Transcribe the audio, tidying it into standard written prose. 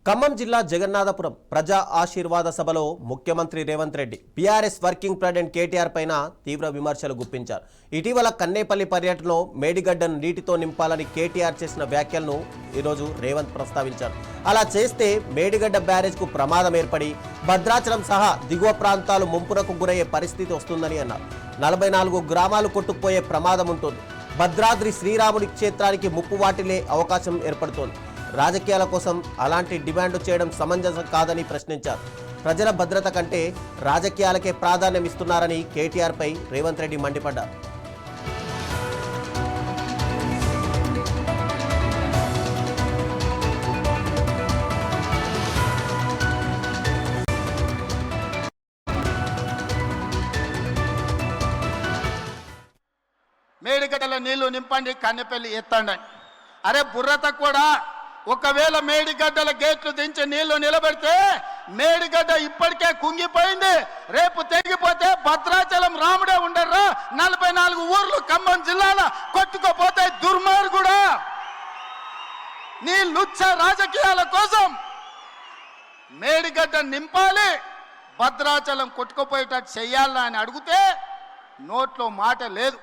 ఖమ్మం జిల్లా జగన్నాథపురం ప్రజా ఆశీర్వాద సభలో ముఖ్యమంత్రి Revanth Reddy BRS working president KTR పైన తీవ్ర విమర్శలు గుప్పించారు. ఇటీవల కన్నేపల్లి పర్యటనలో మేడిగడ్డను నీటితో నింపాలని కేటీఆర్ చేసిన వ్యాఖ్యలను ఈరోజు రేవంత్ ప్రస్తావించారు. అలా చేస్తే మేడిగడ్డ బ్యారేజ్కు ప్రమాదం ఏర్పడి భద్రాచలం సహా దిగువ ప్రాంతాలు ముంపునకు గురయ్యే పరిస్థితి వస్తుందని అన్నారు. 44 గ్రామాలు కొట్టుకుపోయే ప్రమాదం ఉంటుంది. భద్రాద్రి శ్రీరాముడి క్షేత్రానికి ముప్పు వాటిల్లే అవకాశం ఏర్పడుతోంది. రాజకీయాల కోసం అలాంటి డిమాండ్ చేయడం సమంజసం కాదని ప్రశ్నించారు. ప్రజల భద్రత కంటే రాజకీయాలకే ప్రాధాన్యం ఇస్తున్నారని కేటీఆర్ పై రేవంత్ రెడ్డి మండిపడ్డారు. మేడిగడ్డల నీళ్లు నింపండి, కన్నెపల్లి ఎత్తండి. అరే బుర్రత కూడా, ఒకవేళ మేడిగడ్డల గేట్లు దించి నీళ్లు నిలబెడితే మేడిగడ్డ ఇప్పటికే కుంగిపోయింది. రేపు తెగిపోతే భద్రాచలం రాముడే ఉండర్రా, 44 ఊర్లు ఖమ్మం జిల్లాలో కొట్టుకోపోతే దుర్మార్గుడా. నీ లుచ్చ రాజకీయాల కోసం మేడిగడ్డ నింపాలి, భద్రాచలం కొట్టుకుపోయేటట్టు చెయ్యాలని అడిగితే నోట్లో మాట లేదు.